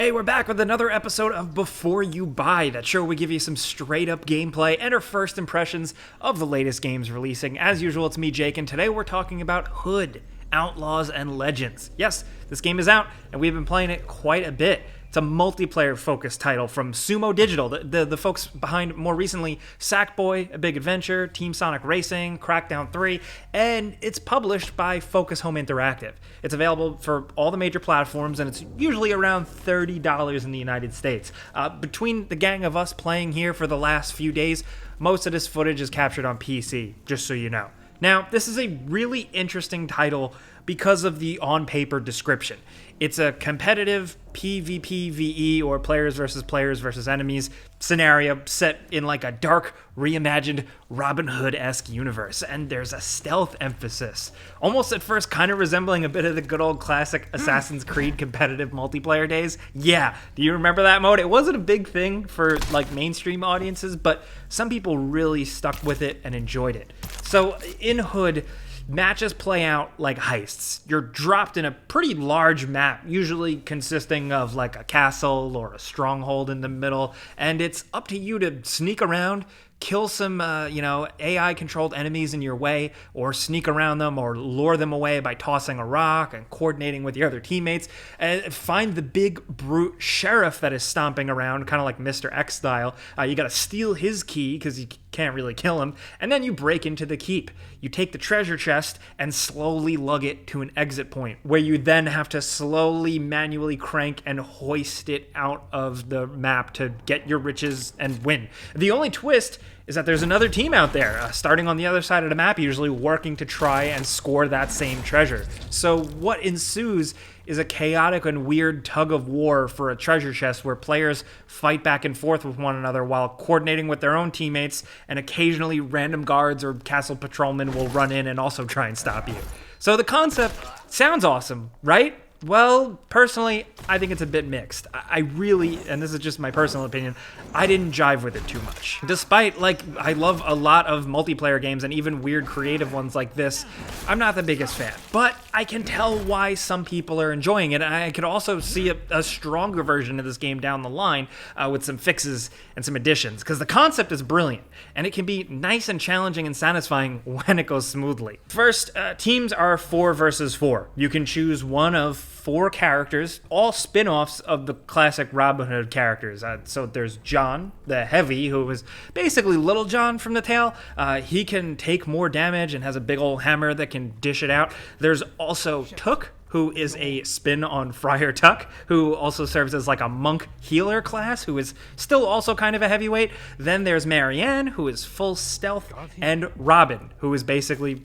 Hey, we're back with another episode of Before You Buy, that show where we give you some straight up gameplay and our first impressions of the latest games releasing. As usual, it's me, Jake, and today we're talking about Hood, Outlaws and Legends. Yes, this game is out, and we've been playing it quite a bit. It's a multiplayer-focused title from Sumo Digital, the folks behind, more recently, Sackboy: A Big Adventure, Team Sonic Racing, Crackdown 3, and it's published by Focus Home Interactive. It's available for all the major platforms, and it's usually around $30 in the United States. Between the gang of us playing here for the last few days, most of this footage is captured on PC, just so you know. Now, this is a really interesting title because of the on-paper description. It's a competitive PvPvE, or players versus enemies, scenario set in like a dark, reimagined Robin Hood-esque universe, and there's a stealth emphasis, almost at first kind of resembling a bit of the good old classic Assassin's Creed competitive multiplayer days. Yeah, do you remember that mode? It wasn't a big thing for like mainstream audiences, but some people really stuck with it and enjoyed it. So in Hood, matches play out like heists. You're dropped in a pretty large map, usually consisting of like a castle or a stronghold in the middle, and it's up to you to sneak around, kill some, AI-controlled enemies in your way, or sneak around them, or lure them away by tossing a rock and coordinating with your other teammates, and find the big brute sheriff that is stomping around, kind of like Mr. X style. You gotta steal his key, because you can't really kill him, and then you break into the keep. You take the treasure chest and slowly lug it to an exit point, where you then have to slowly manually crank and hoist it out of the map to get your riches and win. The only twist is that there's another team out there, starting on the other side of the map, usually working to try and score that same treasure. So what ensues is a chaotic and weird tug of war for a treasure chest, where players fight back and forth with one another while coordinating with their own teammates, and occasionally random guards or castle patrolmen will run in and also try and stop you. So the concept sounds awesome, right? Well, personally, I think it's a bit mixed. I really, and this is just my personal opinion, I didn't jive with it too much. Despite, I love a lot of multiplayer games, and even weird creative ones like this, I'm not the biggest fan. But I can tell why some people are enjoying it, and I could also see a stronger version of this game down the line with some fixes and some additions, because the concept is brilliant, and it can be nice and challenging and satisfying when it goes smoothly. First, teams are 4 versus 4. You can choose one of 4 characters, all spin-offs of the classic Robin Hood characters. So there's John, the heavy, who is basically Little John from the tale. He can take more damage and has a big old hammer that can dish it out. There's also Took, who is a spin on Friar Tuck, who also serves as like a monk healer class, who is still also kind of a heavyweight. Then there's Marianne, who is full stealth, and Robin, who is basically,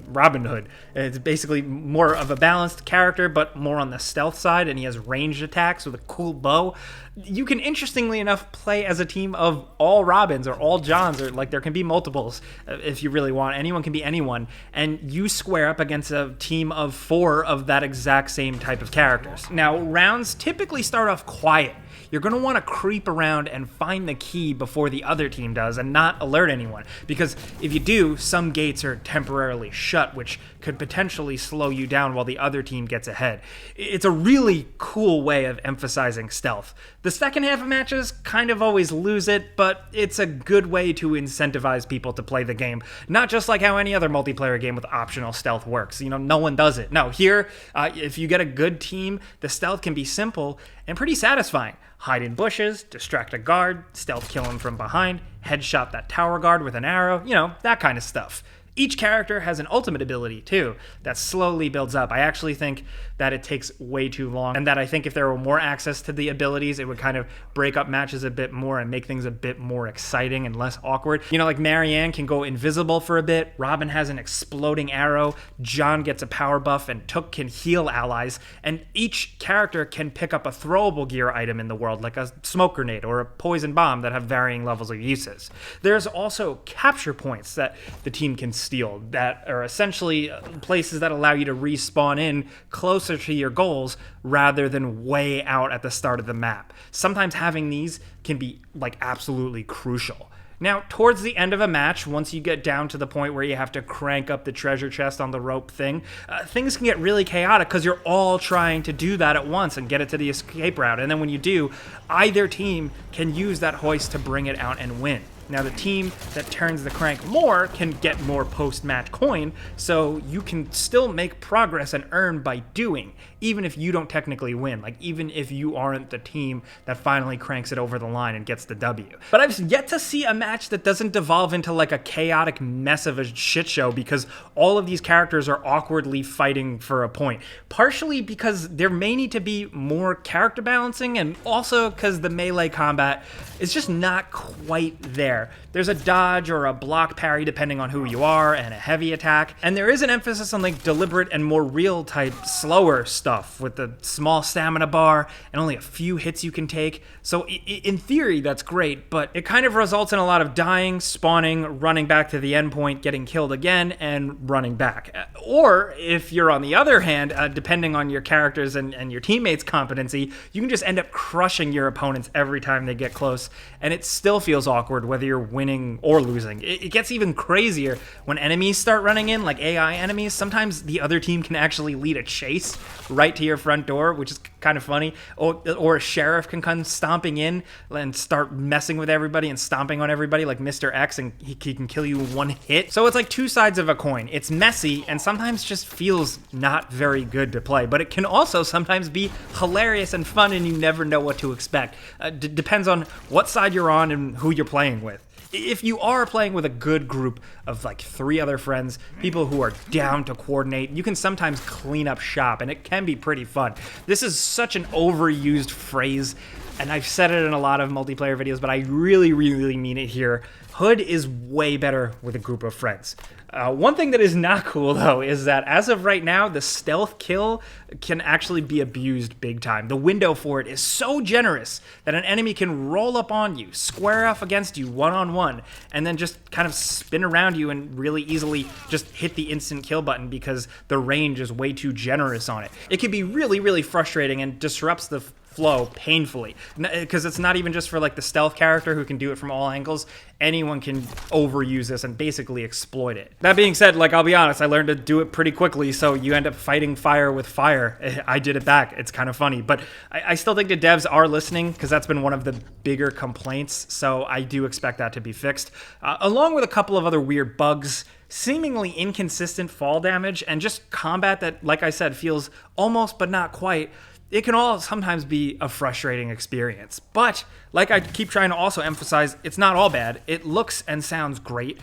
Robin Hood. It's basically more of a balanced character, but more on the stealth side, and he has ranged attacks with a cool bow. You can, interestingly enough, play as a team of all Robins or all Johns, or like there can be multiples if you really want. Anyone can be anyone, and you square up against a team of 4 of that exact same type of characters. Now, rounds typically start off quiet. You're going to want to creep around and find the key before the other team does, and not alert anyone, because if you do, some gates are temporarily shut, which could potentially slow you down while the other team gets ahead. It's a really cool way of emphasizing stealth. The second half of matches kind of always lose it, but it's a good way to incentivize people to play the game, not just like how any other multiplayer game with optional stealth works. No one does it. No, here, if you get a good team, the stealth can be simple and pretty satisfying. Hide in bushes, distract a guard, stealth kill him from behind, headshot that tower guard with an arrow, that kind of stuff. Each character has an ultimate ability, too, that slowly builds up. I actually think that it takes way too long, and that I think if there were more access to the abilities, it would kind of break up matches a bit more and make things a bit more exciting and less awkward. Like Marianne can go invisible for a bit, Robin has an exploding arrow, John gets a power buff, and Took can heal allies, and each character can pick up a throwable gear item in the world, like a smoke grenade or a poison bomb, that have varying levels of uses. There's also capture points that the team can steal, that are essentially places that allow you to respawn in closer to your goals rather than way out at the start of the map. Sometimes having these can be absolutely crucial. Now, towards the end of a match, once you get down to the point where you have to crank up the treasure chest on the rope thing, things can get really chaotic because you're all trying to do that at once and get it to the escape route. And then when you do, either team can use that hoist to bring it out and win. Now, the team that turns the crank more can get more post-match coin, so you can still make progress and earn by doing, even if you don't technically win, like even if you aren't the team that finally cranks it over the line and gets the W. But I've yet to see a match that doesn't devolve into like a chaotic mess of a shit show because all of these characters are awkwardly fighting for a point. Partially because there may need to be more character balancing, and also because the melee combat is just not quite there. There's a dodge or a block parry depending on who you are, and a heavy attack, and there is an emphasis on like deliberate and more real type slower stuff with the small stamina bar and only a few hits you can take. So in theory that's great, but it kind of results in a lot of dying, spawning, running back to the end point, getting killed again, and running back. Or if you're on the other hand, depending on your characters and your teammates' competency, you can just end up crushing your opponents every time they get close, and it still feels awkward whether you're winning or losing. It gets even crazier when enemies start running in, like AI enemies. Sometimes the other team can actually lead a chase right to your front door, which is kind of funny. Or a sheriff can come stomping in and start messing with everybody and stomping on everybody like Mr. X, and he can kill you in one hit. So it's like two sides of a coin. It's messy and sometimes just feels not very good to play, but it can also sometimes be hilarious and fun, and you never know what to expect. Depends on what side you're on and who you're playing with. If you are playing with a good group of like 3 other friends, people who are down to coordinate, you can sometimes clean up shop, and it can be pretty fun. This is such an overused phrase, and I've said it in a lot of multiplayer videos, but I really, really mean it here. Hood is way better with a group of friends. One thing that is not cool, though, is that as of right now, the stealth kill can actually be abused big time. The window for it is so generous that an enemy can roll up on you, square off against you one-on-one, and then just kind of spin around you and really easily just hit the instant kill button because the range is way too generous on it. It can be really, really frustrating and disrupts the flow painfully, because it's not even just for like the stealth character who can do it from all angles. Anyone can overuse this and basically exploit it. That being said, like, I'll be honest, I learned to do it pretty quickly, so you end up fighting fire with fire. I did it back. It's kind of funny, but I still think the devs are listening, because that's been one of the bigger complaints, so I do expect that to be fixed, along with a couple of other weird bugs, seemingly inconsistent fall damage, and just combat that, like I said, feels almost but not quite. It can all sometimes be a frustrating experience. But, like I keep trying to also emphasize, it's not all bad. It looks and sounds great,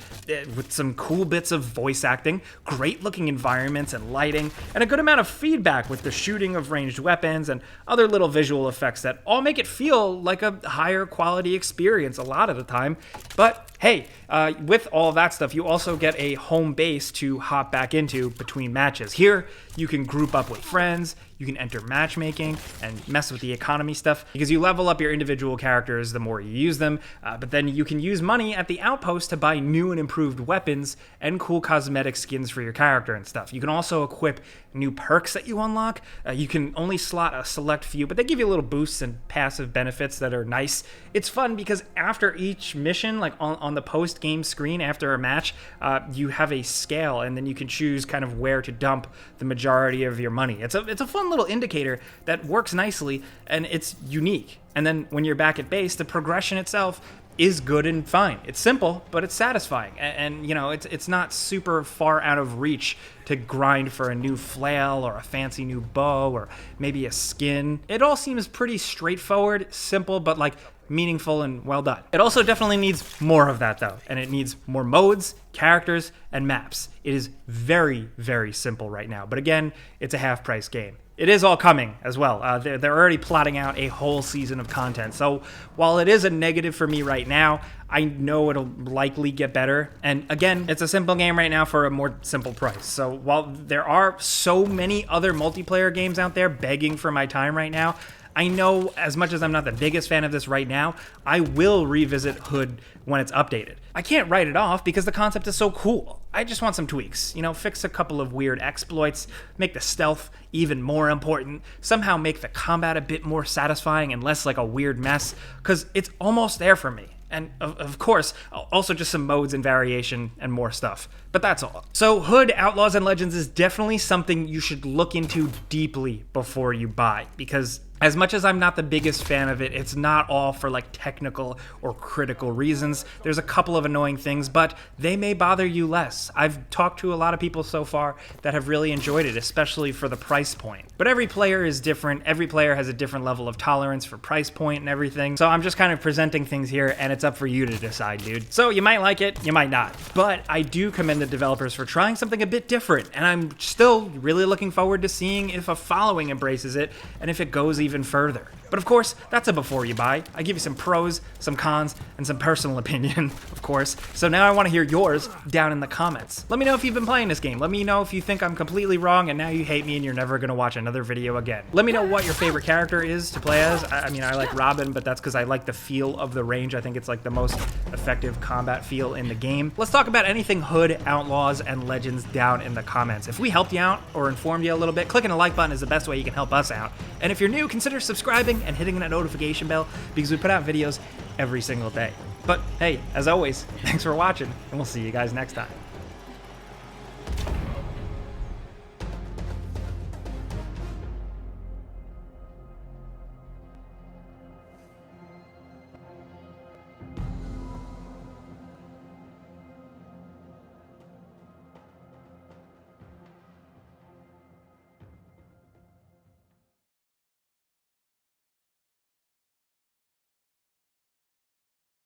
with some cool bits of voice acting, great looking environments and lighting, and a good amount of feedback with the shooting of ranged weapons and other little visual effects that all make it feel like a higher quality experience a lot of the time. But hey, with all that stuff, you also get a home base to hop back into between matches. Here, you can group up with friends, you can enter matchmaking and mess with the economy stuff, because you level up your individual characters the more you use them, but then you can use money at the outpost to buy new and improved weapons and cool cosmetic skins for your character and stuff. You can also equip new perks that you unlock. You can only slot a select few, but they give you little boosts and passive benefits that are nice. It's fun because after each mission, like on the post-game screen after a match, you have a scale, and then you can choose kind of where to dump the majority of your money. It's a fun little indicator that works nicely, and it's unique. And then when you're back at base, the progression itself is good and fine. It's simple, but it's satisfying. And you know, it's not super far out of reach to grind for a new flail or a fancy new bow or maybe a skin. It all seems pretty straightforward, simple, but like meaningful and well done. It also definitely needs more of that though, and it needs more modes, characters, and maps. It is very, very simple right now, but again, it's a half-price game. It is all coming as well. They're already plotting out a whole season of content. So while it is a negative for me right now, I know it'll likely get better. And again, it's a simple game right now for a more simple price. So while there are so many other multiplayer games out there begging for my time right now, I know as much as I'm not the biggest fan of this right now, I will revisit Hood when it's updated. I can't write it off because the concept is so cool. I just want some tweaks, you know, fix a couple of weird exploits, make the stealth even more important, somehow make the combat a bit more satisfying and less like a weird mess, because it's almost there for me. And of course, also just some modes and variation and more stuff. But that's all. So Hood, Outlaws and Legends is definitely something you should look into deeply before you buy, because as much as I'm not the biggest fan of it, it's not all for like technical or critical reasons. There's a couple of annoying things, but they may bother you less. I've talked to a lot of people so far that have really enjoyed it, especially for the price point. But every player is different. Every player has a different level of tolerance for price point and everything. So I'm just kind of presenting things here, and it's up for you to decide, dude. So you might like it, you might not. But I do commend the developers for trying something a bit different, and I'm still really looking forward to seeing if a following embraces it and if it goes even further. But of course, that's a before you buy. I give you some pros, some cons, and some personal opinion, of course. So now I want to hear yours down in the comments. Let me know if you've been playing this game. Let me know if you think I'm completely wrong and now you hate me and you're never going to watch another video again. Let me know what your favorite character is to play as. I mean, I like Robin, but that's because I like the feel of the range. I think it's like the most effective combat feel in the game. Let's talk about anything Hood, Outlaws, and Legends down in the comments. If we helped you out or informed you a little bit, clicking the like button is the best way you can help us out. And if you're new, consider subscribing and hitting that notification bell, because we put out videos every single day. But hey, as always, thanks for watching, and we'll see you guys next time.